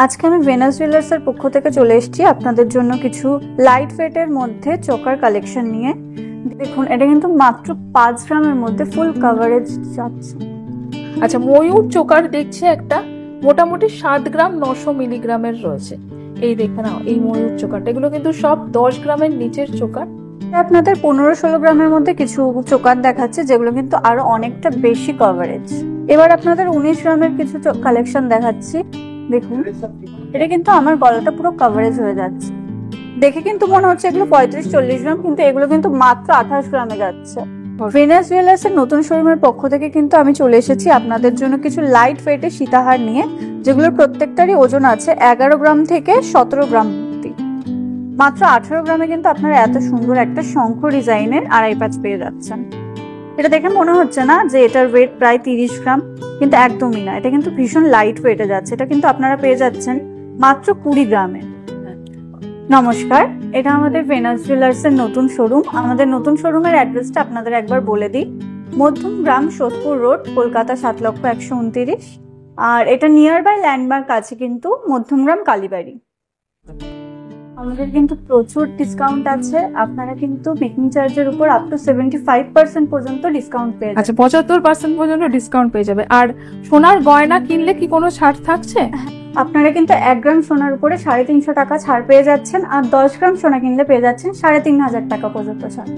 আজকে আমি ভেনাস জুয়েলার্সের পক্ষ থেকে চলে এসেছি আপনাদের জন্য কিছু লাইট ওয়েটের মধ্যে চোকার কালেকশন নিয়ে। দেখুন, এটা কিন্তু মাত্র 5 গ্রামের মধ্যে ফুল কভারেজ যাচ্ছে। আচ্ছা, ময়ূর চোকার দেখছে একটা মোটামুটি 7 গ্রাম 900 মিলিগ্রামের রয়েছে। এই দেখে নাও, এই ময়ূর চোকারটা, এগুলো কিন্তু সব 10 গ্রামের নিচের চোকার। আপনাদের 15-16 গ্রামের মধ্যে কিছু চোকার দেখাচ্ছে যেগুলো কিন্তু আরো অনেকটা বেশি কভারেজ। এবার আপনাদের 19 গ্রামের কিছু কালেকশন দেখাচ্ছি। দেখুন, এটা কিন্তু আমার গলাটা পুরো কভারেজ হয়ে যাচ্ছে। দেখে কিন্তু মনে হচ্ছে এগুলো 35-40 গ্রাম, কিন্তু এগুলো কিন্তু মাত্র 28 গ্রামে যাচ্ছে। ভেনাস জুয়েলার্স এর নতুন শোরুমের পক্ষ থেকে কিন্তু আমি চলে এসেছি আপনাদের জন্য কিছু লাইট ওয়েটের সীতাহার নিয়ে, যেগুলোর প্রত্যেকটারই ওজন আছে 11 গ্রাম থেকে 17 গ্রাম অবধি। মাত্র 18 গ্রামে কিন্তু আপনারা এত সুন্দর একটা শঙ্খ ডিজাইনের আড়াই পাঁচ পেয়ে যাচ্ছেন। এটা দেখে মনে হচ্ছে না যে এটার ওয়েট প্রায় 30 গ্রাম, কিন্তু একদমই না। এটা কিন্তু ভীষণ লাইট ওয়েটে যাচ্ছে। এটা কিন্তু আপনারা পেয়ে যাচ্ছেন মাত্র 20 গ্রামে। নমস্কার, এটা আমাদের ভেনাস জুয়েলার্স এর নতুন শোরুম। আমাদের নতুন শোরুমের অ্যাড্রেসটা আপনাদের একবার বলে দিই। মধ্যমগ্রাম, সোদপুর রোড, কলকাতা 7,129। আর এটা নিয়ার বাই ল্যান্ডমার্ক আছে কিন্তু মধ্যমগ্রাম কালীবাড়ি। আমাদের কিন্তু প্রচুর ডিসকাউন্ট আছে। আপনারা কিন্তু মেকিং চার্জের উপর আপ টু 75% পর্যন্ত ডিসকাউন্ট পেয়ে যাবেন। আচ্ছা, 75% পর্যন্ত ডিসকাউন্ট পেয়ে যাবে। আর সোনার গয়না কিনলে কি কোনো ছাড় থাকছে? আপনারা কিন্তু 1 গ্রাম সোনার উপরে 350 টাকা ছাড় পেয়ে যাচ্ছেন, আর 10 গ্রাম সোনা কিনলে পেয়ে যাচ্ছেন 3,500 টাকা পর্যন্ত ছাড়।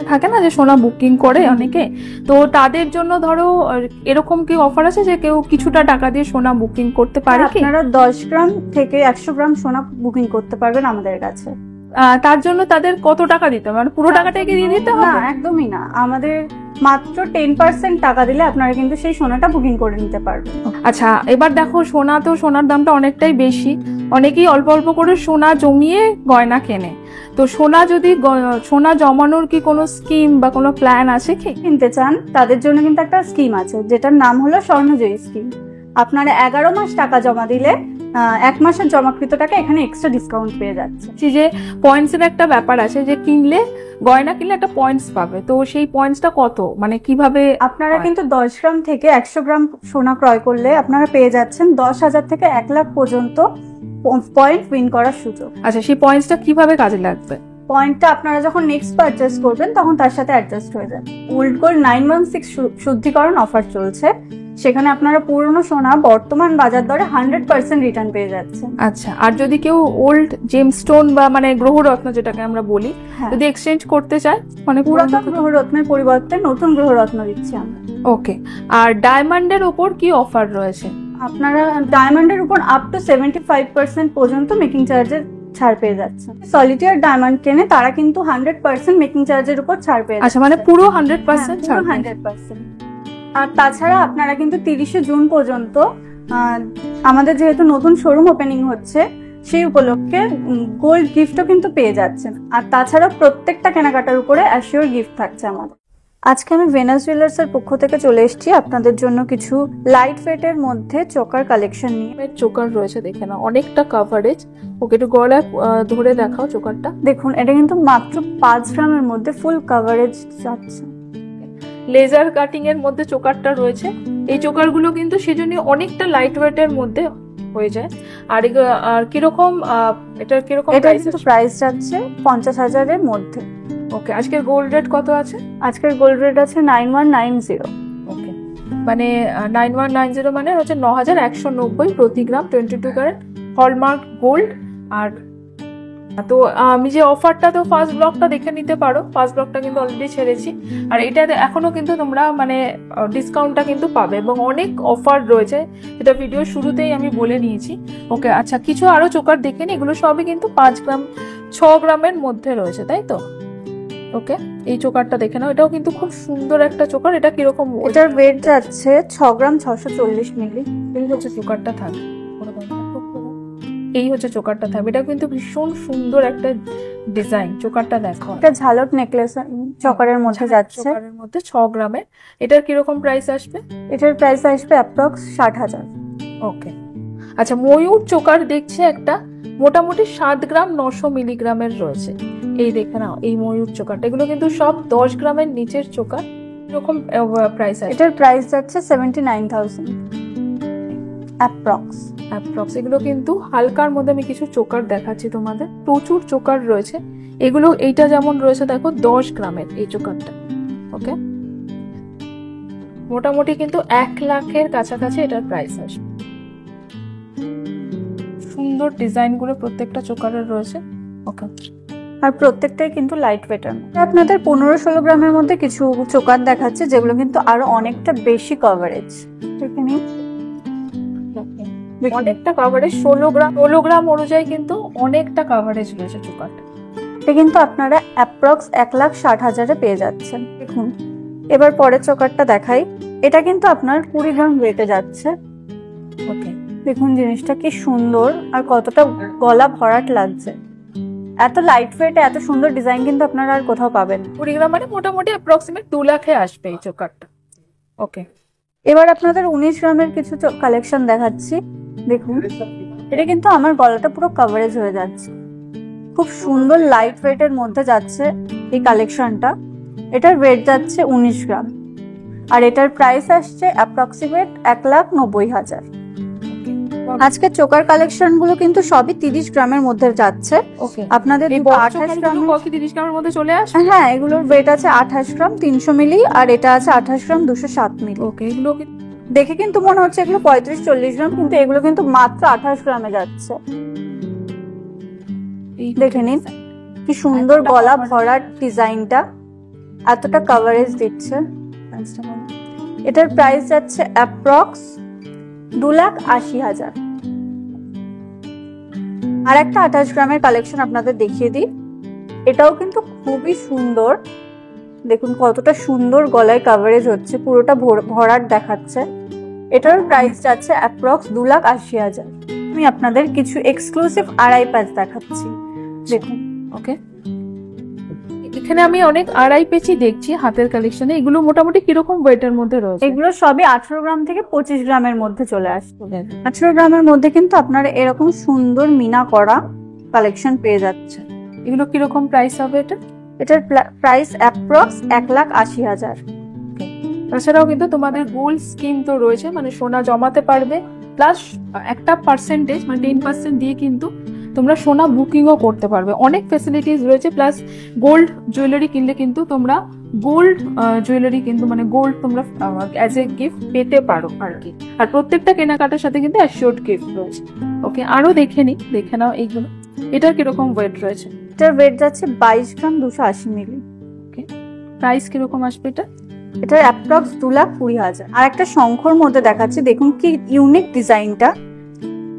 থাকে না যে সোনা বুকিং করে অনেকে, তো তাদের জন্য ধরো এরকম কি অফার আছে যে কেউ কিছুটা টাকা দিয়ে সোনা বুকিং করতে পারে? আপনারা 10 গ্রাম থেকে 100 গ্রাম সোনা বুকিং করতে পারবেন আমাদের কাছে। তার জন্য তাদের কত টাকা দিতে হবে? মানে পুরো টাকাটাকে দিয়ে দিতে হবে? না, একদমই না। আমাদের মাত্র 10% টাকা দিলে আপনারা কিন্তু সেই সোনাটা বুকিং করে নিতে পারবেন। আচ্ছা, এবার দেখো, সোনার দামটা অনেকটাই বেশি। অনেকেই অল্প অল্প করে সোনা জমিয়ে গয়না কেনে। তো সোনা জমানোর কি কোনো স্কিম বা কোনো প্ল্যান আছে কি? কিনতে চান তাদের জন্য কিন্তু একটা স্কিম আছে, যেটার নাম হলো স্বর্ণজয়ী স্কিম। আপনারা 11 মাস টাকা জমা দিলে 1 মাসের জমাকৃত টাকা এখানে এক্সট্রা ডিসকাউন্ট পেয়ে যাচ্ছে। যে পয়েন্টস এর একটা ব্যাপার আছে, যে গয়না কিনলে একটা পয়েন্টস পাবে। তো সেই পয়েন্টসটা কত, মানে কিভাবে? আপনারা কিন্তু 10 গ্রাম থেকে 100 গ্রাম সোনা ক্রয় করলে আপনারা পেয়ে যাচ্ছেন 10,000 থেকে 1 লাখ পর্যন্ত পয়েন্ট উইন করার সুযোগ। আচ্ছা, সেই পয়েন্টসটা কিভাবে কাজে লাগবে? পয়েন্টটা আপনারা যখন নেক্সট পারচেস করবেন তখন তার সাথে অ্যাডজাস্ট হয়ে যাবে। ওল্ড গোল্ড 916 শুদ্ধিকরণ অফার চলছে। সেখানে আপনারা পুরনো সোনা বর্তমান বাজার দরে 100% রিটার্ন পেয়ে যাচ্ছেন। আচ্ছা, আর যদি কেউ ওল্ড জেমস্টোন বা মানে গ্রহরত্ন যেটাকে আমরা বলি, যদি এক্সচেঞ্জ করতে চায়, মানে পুরাতন গ্রহরত্নের পরিবর্তে নতুন গ্রহরত্ন দিচ্ছি আমরা। ওকে। আর ডায়মন্ডের উপর কি অফার রয়েছে? আপনারা ডায়মন্ডের উপর আপ টু 75% পর্যন্ত মেকিং চার্জের ছাড় পেয়ে যাচ্ছে। সলিটার ডায়মন্ড কেনে তারা কিন্তু 100% মেকিং চার্জের উপর ছাড় পেয়ে যাচ্ছে। আচ্ছা, মানে পুরো 100% ছাড়? 100%। আর তাছাড়া আপনারা কিন্তু 30শে জুন পর্যন্ত আমাদের যেহেতু নতুন শোরুম ওপেনিং হচ্ছে, সেই উপলক্ষে গোল্ড গিফটও কিন্তু পেয়ে যাচ্ছেন। আর তাছাড়া প্রত্যেকটা কেনাকাটার উপরে অ্যাসিওর গিফট থাকছে আমাদের। আজকে আমি ভেনাস জুয়েলার্স এর পক্ষ থেকে চলে এসেছি আপনাদের জন্য কিছু লাইট ওয়েটের মধ্যে চোকার কালেকশন নিয়ে। চোকার রয়েছে, দেখে না, অনেকটা কভারেজ। ওকে, একটু গলায় ধরে দেখাও চোকারটা। দেখুন, এটা কিন্তু মাত্র 5 গ্রামের মধ্যে ফুল কভারেজ যাচ্ছে। লেজার কাটিং এর মধ্যে চোকারটা রয়েছে। এই চোকারগুলো কিন্তু সেজন্য অনেকটা লাইট ওয়েটের মধ্যে হয়ে যায়। আর কিরকম এটার কিরকম প্রাইস যাচ্ছে 50,000 এর মধ্যে। ওকে, আজকের গোল্ড রেট কত আছে? আজকের গোল্ড রেট আছে 9190। ওকে, মানে 9190 মানে হচ্ছে 9,190 প্রতি গ্রাম, 22 ক্যারেট হলমার্ক গোল্ড। আর তো আমি যে অফারটা, তো ফার্স্ট ব্লকটা দেখে নিতে পারো। ফার্স্ট ব্লকটা কিন্তু অলরেডি ছেড়েছি। আর এটাতে এখনো কিন্তু তোমরা মানে ডিসকাউন্টটা কিন্তু পাবে, এবং অনেক অফার রয়েছে, যেটা ভিডিও শুরুতেই আমি বলে নিয়েছি। ওকে, আচ্ছা, কিছু আরো চোকার দেখে নি। এগুলো সবই কিন্তু 5 গ্রাম 6 গ্রামের মধ্যে রয়েছে, তাই তো? ওকে, এই চোকারটা দেখে নাও। এটাও কিন্তু খুব সুন্দর একটা চোকার। এটা কিরকম? এটার ওয়েট যাচ্ছে 6 গ্রাম 640 মিলি। এই হচ্ছে চোকারটা থাকবে। এই হচ্ছে চোকারটা থাকবে। এটা কিন্তু ভীষণ সুন্দর একটা ডিজাইন। চোকারটা দেখো, এটা ঝালক নেকলেস চোকারের মধ্যে যাচ্ছে। চোকারের মধ্যে 6 গ্রামের। এটার কিরকম প্রাইস আসবে? এটার প্রাইস আসবে অ্যাপ্রক্স 60,000। ওকে। আচ্ছা, ময়ূর চোকার দেখছে একটা মোটামুটি 7 গ্রাম 900 মিলিগ্রামের রয়েছে। এই দেখে নাও, এই ময়ূর চোকারটা, এগুলো কিন্তু সব 10 গ্রামের নিচের চোকার। এরকম প্রাইস আছে। এটার প্রাইস যাচ্ছে 79,000 অ্যাপ্রক্স। অ্যাপ্রক্স। এগুলো কিন্তু হালকার মধ্যে আমি কিছু চোকার দেখাচ্ছি তোমাদের, প্রচুর চোকার রয়েছে এগুলো। এইটা যেমন রয়েছে দেখো 10 গ্রামের এই চোকারটা, ওকে, মোটামুটি কিন্তু 1 লাখের কাছাকাছি এটার প্রাইস আসবে। সুন্দর ডিজাইন গুলো প্রত্যেকটা চোকারের রয়েছে, ওকে, আর প্রত্যেকটাই কিন্তু লাইট ওয়েটার। আপনাদের 15-16 গ্রামের মধ্যে কিছু চোকার দেখাচ্ছে যেগুলো কিন্তু আরো অনেকটা বেশি কভারেজ। এখানে অনেকটা কভারেজ, 16 গ্রাম অনুযায়ী কিন্তু অনেকটা কভারেজ রয়েছে চোকারটা। এটা কিন্তু আপনারা অ্যাপ্রক্স 1,60,000-এ পেয়ে যাচ্ছেন। দেখুন এবার পরের চোকারটা দেখাই। এটা কিন্তু আপনার 20 গ্রাম ওয়েটে যাচ্ছে, ওকে। দেখুন জিনিসটা কি সুন্দর আর কতটা গলা ভরাট লাগছে। এত লাইট ওয়েট, এত সুন্দর ডিজাইন কিন্তু আপনারা আর কোথাও পাবেন। 20 গ্রাম মানে মোটামুটি অ্যাপ্রক্সিমেট 2 লাখে আসবে এই চোকারটা, ওকে। এবার আপনাদের 19 গ্রামের কিছু কালেকশন দেখাচ্ছি। দেখুন এটা কিন্তু আমার গলাটা পুরো কভারেজ হয়ে যাচ্ছে। খুব সুন্দর লাইট ওয়েটের মধ্যে যাচ্ছে এই কালেকশনটা। এটার ওয়েট যাচ্ছে 19 গ্রাম আর এটার প্রাইস আসছে অ্যাপ্রক্সিমেট 1,90,000। আজকে চোকার কালেকশন গুলো কিন্তু সবই 30 গ্রামের মধ্যে যাচ্ছে। ওকে, আপনাদের এই 28 গ্রাম, 30 গ্রামের মধ্যে চলে আসে। হ্যাঁ এগুলোর ওয়েট আছে 28 গ্রাম 300 মিলি আর এটা আছে 28 গ্রাম 207 মিলি। ওকে, এগুলো দেখে কিন্তু মনে হচ্ছে এগুলো 35-40 গ্রাম, কিন্তু এগুলো কিন্তু মাত্র 28 গ্রামে যাচ্ছে। দেখে নিন কি সুন্দর গলা ভরার ডিজাইনটা, এতটা কভারেজ দিচ্ছে। এটার প্রাইস যাচ্ছে অ্যাপ্রক্স 2,80,000। আর একটা 28 গ্রামের কালেকশন আপনাদের দেখিয়ে দিই। এটাও কিন্তু খুবই সুন্দর, দেখুন কতটা সুন্দর গলায় কভারেজ হচ্ছে, পুরোটা ভরাট দেখাচ্ছে। এটার প্রাইস যাচ্ছে অ্যাপ্রক্স 2,80,000। আমি আপনাদের কিছু এক্সক্লুসিভ আড়াই প্যাচ দেখাচ্ছি, দেখুন, ওকে। এখানে আমি অনেক আড়াই পেচি দেখছি হাতের কালেকশনে। এগুলো মোটামুটি কিরকম ওয়েটের মধ্যে রয়েছে? এগুলো সবই 18 গ্রাম থেকে 25 গ্রামের মধ্যে চলে আসছে। 18 গ্রামের মধ্যে কিন্তু আপনারা এরকম সুন্দর মিনা করা কালেকশন পেয়ে যাচ্ছে। এগুলো কিরকম প্রাইস হবে এটা? এটার প্রাইস অ্যাপ্রক্স 1,80,000। তাছাড়াও কিন্তু তোমাদের গোল্ড স্কিম তো রয়েছে, মানে সোনা জমাতে পারবে, প্লাস একটা পার্সেন্টেজ মানে 10% দিয়ে কিন্তু তোমরা সোনা বুকিংও করতে পারবে। অনেক ফেসিলিটিস রয়েছে, প্লাস গোল্ড জুয়েলারি কিনলে কিন্তু তোমরা গোল্ড জুয়েলারি কিন্তু মানে গোল্ড তোমরা অ্যাজ এ গিফট পেতে পারো আর কি। আর প্রত্যেকটা কেনাকাটার সাথে কিন্তু অ্যাসিওর্ড গিফট রয়েছে, ওকে। আরো দেখে নাও এইগুলো। এটার কিরকম ওয়েট রয়েছে? এটার ওয়েট যাচ্ছে 22 গ্রাম 280 মিলি। ওকে, প্রাইস কিরকম আসবে এটা? এটার অ্যাপ্রক্স 2,20,000। আর একটা শঙ্খর মধ্যে দেখাচ্ছি, দেখুন কি ইউনিক ডিজাইনটা।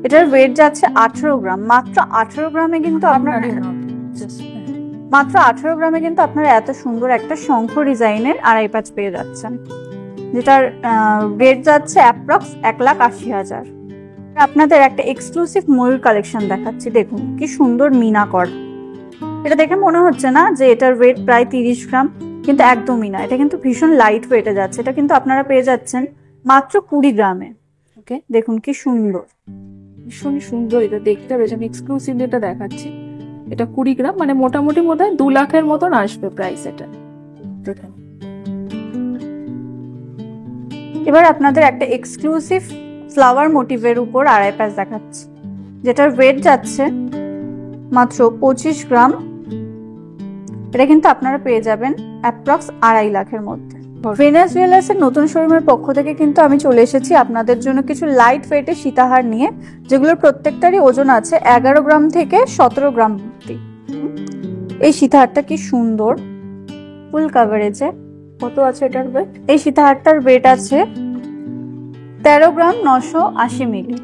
এটার ওয়েট যাচ্ছে 18 গ্রাম। মাত্র 18 গ্রামে কিন্তু আপনারা এত সুন্দর একটা শঙ্খ ডিজাইনের আড়াই প্যাচ পেয়ে যাচ্ছেন, যেটার ওয়েট যাচ্ছে অ্যাপ্রক্স 1,80,000। আপনাদের একটা এক্সক্লুসিভ ময়ূর কালেকশন দেখাচ্ছি, দেখুন কি সুন্দর মিনা কর। এটা দেখে মনে হচ্ছে না যে এটার ওয়েট প্রায় 30 গ্রাম, কিন্তু একদমই না, এটা কিন্তু ভীষণ লাইট ওয়েটে যাচ্ছে। এটা কিন্তু আপনারা পেয়ে যাচ্ছেন মাত্র 20 গ্রামে। ওকে, দেখুন কি সুন্দর, ভীষণ সুন্দর এটা দেখতে রয়েছে। আমি এক্সক্লুসিভলি এটা দেখাচ্ছি। এটা 20 গ্রাম মানে মোটামুটি বোধহয় 2 লাখের মতন আসবে প্রাইস এটা। দেখুন এবার আপনাদের একটা এক্সক্লুসিভ ফ্লাওয়ার মোটিভের উপর আড়াই প্যাচ দেখাচ্ছি, যেটার ওয়েট যাচ্ছে মাত্র 25 গ্রাম। এটা কিন্তু আপনারা পেয়ে যাবেন অ্যাপ্রক্স 2.5 লাখের মধ্যে। ভেনাস জুয়েলার্স এর নতুন শোরুমের পক্ষ থেকে কিন্তু আমি চলে এসেছি আপনাদের জন্য কিছু লাইট ওয়েটের সীতাহার নিয়ে, যেগুলোর প্রত্যেকটারই ওজন আছে 11 গ্রাম থেকে 17 গ্রাম অবধি। এই সীতাহারটা কি সুন্দর, ফুল কভারেজে। কত আছে এটার ওয়েট? এই সীতাহারটার ওয়েট আছে 13 গ্রাম 980 মিলি,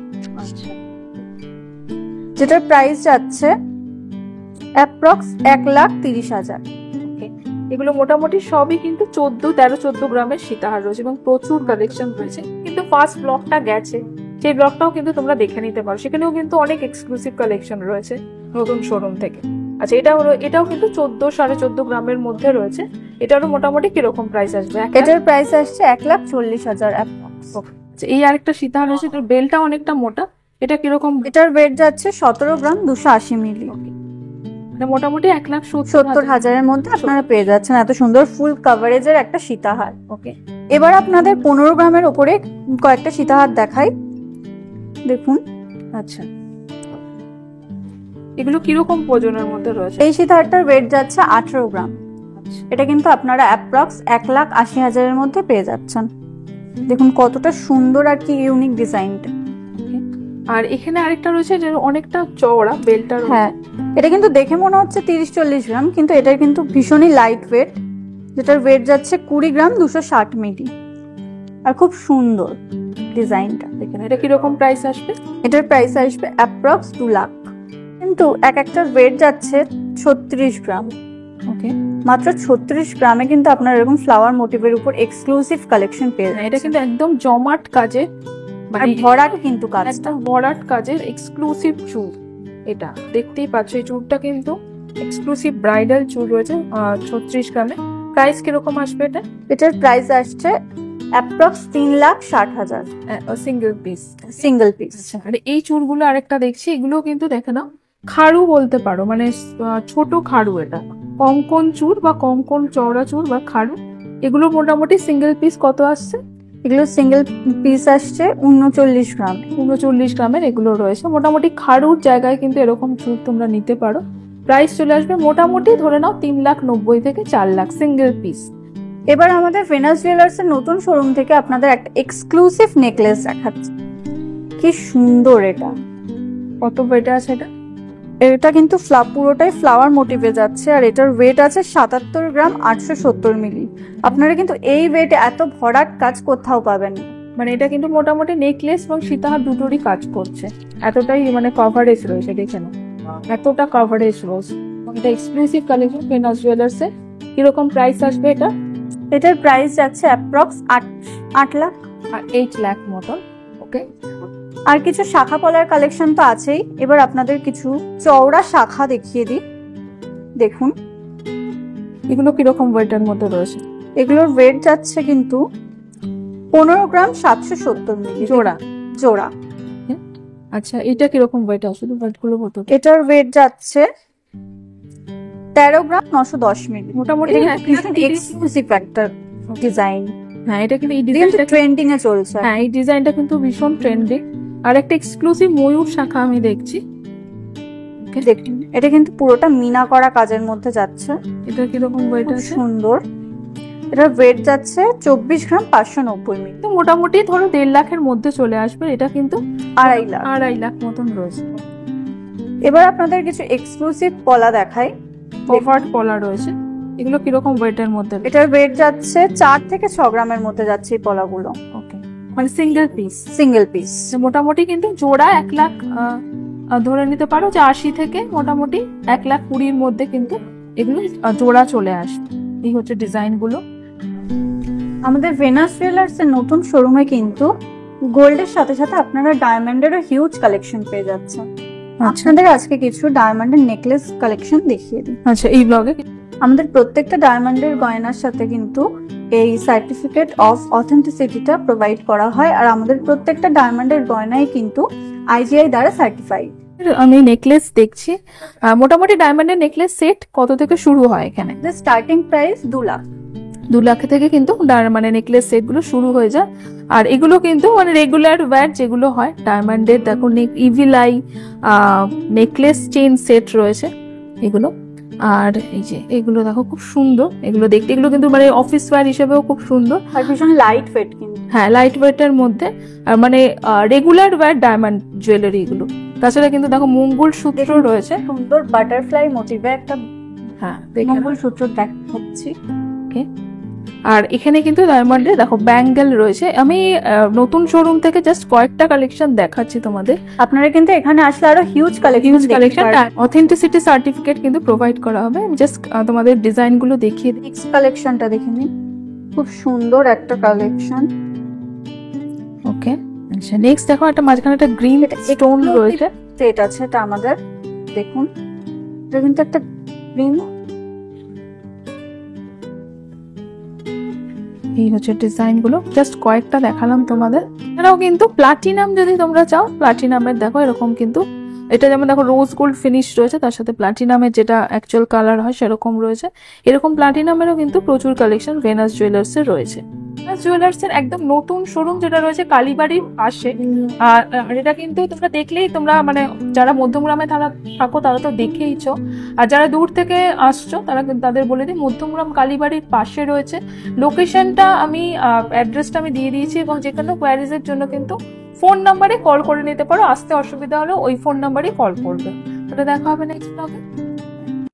যেটার প্রাইস যাচ্ছে অ্যাপ্রক্স 1,30,000। এগুলো মোটামুটি সবই কিন্তু 13-14 গ্রামের সীতাহার রয়েছে এবং প্রচুর কালেকশন রয়েছে। কিন্তু ফার্স্ট ব্লকটা গেছে, সেই ব্লকটাও কিন্তু তোমরা দেখে নিতে পারো, সেখানেও কিন্তু অনেক এক্সক্লুসিভ কালেকশন রয়েছে নতুন শোরুম থেকে। আচ্ছা, এটাও কিন্তু 14-14.5 গ্রামের মধ্যে রয়েছে। এটারও মোটামুটি কিরকম প্রাইস আসবে? এটার প্রাইস আসছে 1,40,000 অ্যাপ্রক্স। আচ্ছা, এই আরেকটা সীতাহার রয়েছে, এটার বেলটা অনেকটা মোটা। এটা কিরকম? এটার ওয়েট যাচ্ছে 17 গ্রাম 280 মিলি। মোটামুটি 1,70,000-এর মধ্যে আপনারা পেয়ে যাচ্ছেন এত সুন্দর ফুল কভারেজের একটা সীতাহার। ওকে, এবার আপনাদের 15 গ্রামের উপরে কয়েকটা সীতাহার দেখাই। দেখুন আচ্ছা, এগুলো কিরকম ওজনের মধ্যে রয়েছে? এই সীতাহারটার ওয়েট যাচ্ছে 18 গ্রাম। এটা কিন্তু আপনারা অ্যাপ্রক্স 1,80,000-এর মধ্যে পেয়ে যাচ্ছেন। দেখুন কতটা সুন্দর আর কি ইউনিক ডিজাইনটা। আর এখানে আরেকটা রয়েছে যে অনেকটা চওড়া বেলটা রয়েছে। হ্যাঁ, এটা কিন্তু দেখে মনে হচ্ছে 30-40 গ্রাম, কিন্তু এটার কিন্তু ভীষণই লাইট ওয়েট, যেটার ওয়েট যাচ্ছে 20 গ্রাম 260 মিলি। আর খুব সুন্দর ডিজাইনটা। এখানে এটা কিরকম প্রাইস আসবে? এটার প্রাইস আসবে অ্যাপ্রক্স 2 লাখ, কিন্তু এক একটার ওয়েট যাচ্ছে 36 গ্রাম। ওকে, মাত্র 36 গ্রামে কিন্তু আপনারা এরকম ফ্লাওয়ার মোটিভের উপর এক্সক্লুসিভ কালেকশন পেয়ে যাবেন। এটা কিন্তু একদম জমাট কাজে, আর ভরাট কিন্তু কাজটা। একদম ভরাট কাজের এক্সক্লুসিভ চুল। এটা দেখতেই পাচ্ছ, এই চুলটা কিন্তু এক্সক্লুসিভ ব্রাইডাল চুল রয়েছে 36 গ্রামে। প্রাইস কিরকম আসবে এটা? এটার প্রাইস আসছে approx 3,60,000 single piece. Single piece. আর এই চুলগুলো আরেকটা দেখছি, এগুলো কিন্তু দেখে নাও খাড়ু বলতে পারো, মানে ছোট খাড়ু। এটা কঙ্কন চুল বা কঙ্কন চওড়া চুল বা খাড়ু। এগুলো মোটামুটি সিঙ্গেল পিস কত আসছে? এগুলো সিঙ্গেল পিস আসছে 39 গ্রাম। 39 গ্রামের এগুলো রয়েছে। মোটামুটি খাড়ুর জায়গায় কিন্তু এরকম চুল তোমরা নিতে পারো। প্রাইস চলে আসবে মোটামুটি ধরে নাও 3,90,000 থেকে 4 লাখ সিঙ্গেল পিস। এবার আমাদের ভেনাস জুয়েলার্স এর নতুন শোরুম থেকে আপনাদের একটা এক্সক্লুসিভ নেকলেস দেখাচ্ছি। কি সুন্দর এটা। কত ওয়েট আছে এটা? এটা কিন্তু পুরোটাই ফ্লাওয়ার মোটিভে যাচ্ছে, আর এটার ওয়েট আছে 77 গ্রাম 870 মিলি। আপনারা কিন্তু এই ওয়েটে এত ভরাট কাজ কোথাও পাবেন না। মানে এটা কিন্তু মোটামুটি নেকলেস এবং সীতাহার দুটোরই কাজ করছে। এতটাই মানে কভারেজ রয়েছে, দেখে নাও এতটা কভারেজ রয়েছে। এটা এক্সক্লুসিভ কালেকশন ভেনাস জুয়েলার্স এর। কিরকম প্রাইস আসবে এটা? এটার প্রাইস যাচ্ছে অ্যাপ্রক্স 8 লাখ আর 8 লাখ মতন। ওকে, আর কিছু শাখা পলার কালেকশন তো আছেই। এবার আপনাদের কিছু চওড়া শাখা দেখিয়ে দিই। দেখুন এগুলো কিরকম ওয়েটের মধ্যে রয়েছে? এগুলোর ওয়েট যাচ্ছে কিন্তু 15 গ্রাম 770 মিলি জোড়া। জোড়া। আচ্ছা, এটা কিরকম ওয়েট আসবে? ওয়েটগুলো বলতো। এটার ওয়েট যাচ্ছে 13 গ্রাম 910 মিলি। মোটামুটি এক্সক্লুসিভ একটা ডিজাইন। হ্যাঁ, এটা কিন্তু এই কিন্তু ডিজাইনটা ট্রেন্ডিং এ চলছে। হ্যাঁ, এই ডিজাইনটা কিন্তু ভীষণ ট্রেন্ডিং। আর একটা এক্সক্লুসিভ ময়ূর শাখা আমি দেখছি। দেখুন এটা কিন্তু পুরোটা মিনা করা কাজের মধ্যে যাচ্ছে। এটা কিরকম ওয়েট খুব আছে? সুন্দর। এটার ওয়েট যাচ্ছে 24 গ্রাম 590 মিলি। তো মোটামুটি ধরো 1.5 লাখের মধ্যে চলে আসবে। এটা কিন্তু 2.5 লাখ। 2.5 লাখ মতন রয়েছে। এবার আপনাদের কিছু এক্সক্লুসিভ পলা দেখাই। কভার্ড পলা রয়েছে। এগুলো কিরকম ওয়েটের মধ্যে? এটার ওয়েট যাচ্ছে 4 থেকে 6 গ্রামের মধ্যে যাচ্ছে এই পলাগুলো। ওকে, মানে সিঙ্গেল পিস। Single piece. মোটামুটি কিন্তু জোড়া 1 লাখ ধরে নিতে পারো যে 80 থেকে মোটামুটি 1,20,000 মধ্যে কিন্তু এগুলো জোড়া চলে আসবে। এই হচ্ছে ডিজাইন গুলো। আমাদের ভেনাস জুয়েলার্স এর নতুন শোরুমে কিন্তু গোল্ডের সাথে সাথে আপনারা ডায়মন্ডেরও হিউজ কালেকশন পেয়ে যাচ্ছেন। আপনাদের আজকে কিছু ডায়মন্ডের নেকলেস কালেকশন দেখিয়ে দিই। আচ্ছা, এই ব্লগে আমাদের প্রত্যেকটা ডায়মন্ডের গয়নার সাথে কিন্তু এই সার্টিফিকেট অফ অথেন্টিসিটিটা প্রোভাইড করা হয়, আর আমাদের প্রত্যেকটা ডায়মন্ডের গয়নাই কিন্তু আইজিআই দ্বারা সার্টিফাইড। আমি নেকলেস দেখছি। মোটামুটি ডায়মন্ডের নেকলেস সেট কত থেকে শুরু হয় এখানে? Starting price 2 lakh. 2 লাখ থেকে কিন্তু মানে নেকলেস সেট গুলো শুরু হয়ে যায়। আর এগুলো কিন্তু মানে রেগুলার ওয়্যার যেগুলো হয় ডায়মন্ডের, দেখো ইভিলাই নেকলেস চেইন সেট রয়েছে এগুলো। আর এই যে এগুলো দেখো খুব সুন্দর, এগুলো দেখতে এগুলো কিন্তু মানে অফিস ওয়্যার হিসেবেও খুব সুন্দর। আর ভীষণ লাইট ওয়েট কিন্তু। হ্যাঁ, লাইট ওয়েটের মধ্যে। আর মানে রেগুলার ওয়্যার ডায়মন্ড জুয়েলারি এগুলো। তাছাড়া কিন্তু দেখো মঙ্গল সূত্র রয়েছে, সুন্দর বাটারফ্লাই মোটিভে একটা। হ্যাঁ, মঙ্গল সূত্র দেখাচ্ছি। ওকে, আর এখানে কিন্তু ডায়মন্ডের দেখো ব্যাঙ্গেল রয়েছে। আমি নতুন শোরুম থেকে জাস্ট কয়েকটা কালেকশন দেখাচ্ছি তোমাদের। আপনারা কিন্তু এখানে আসলে আরো হিউজ কালেকশন অথেন্টিসিটি সার্টিফিকেট কিন্তু প্রোভাইড করা হবে। আমি জাস্ট তোমাদের ডিজাইন গুলো দেখিয়ে দিই। নেক্সট কালেকশনটা দেখে নিন। খুব সুন্দর একটা কালেকশন। ওকে, আচ্ছা, নেক্সট দেখো একটা মাঝখানে একটা গ্রিন স্টোন রয়েছে। সেট আছে এটা আমাদের। দেখুন এটা কিন্তু একটা গ্রিন। এই হচ্ছে ডিজাইন গুলো, জাস্ট কয়েকটা দেখালাম তোমাদের। এছাড়াও কিন্তু প্লাটিনাম যদি তোমরা চাও, প্লাটিনামের দেখো এরকম কিন্তু এটা যেমন দেখো রোজ গোল্ড ফিনিশ রয়েছে, তার সাথে প্লাটিনামের যেটা অ্যাকচুয়াল কালার হয় সেরকম রয়েছে। এরকম প্লাটিনামেরও কিন্তু প্রচুর কালেকশন ভেনাস জুয়েলার্সের রয়েছে। ভেনাস জুয়েলার্সের একদম নতুন শোরুম যেটা রয়েছে কালীবাড়ির পাশে, আর এটা কিন্তু তোমরা দেখলেই তোমরা মানে যারা মধ্যমগ্রামে থাকো তারা তো দেখেইছো, আর যারা দূর থেকে আসছো তারা তাদের বলে দিই মধ্যমগ্রাম কালীবাড়ির পাশে রয়েছে। লোকেশনটা আমি অ্যাড্রেসটা আমি দিয়ে দিয়েছি, এবং যে কোনো কোয়ারিজের জন্য কিন্তু ফোন নাম্বারে কল করে নিতে পারো। আসতে অসুবিধা হলে ওই ফোন নাম্বারে কল করবে। ওটা দেখা হবে নেক্সট ব্লগে।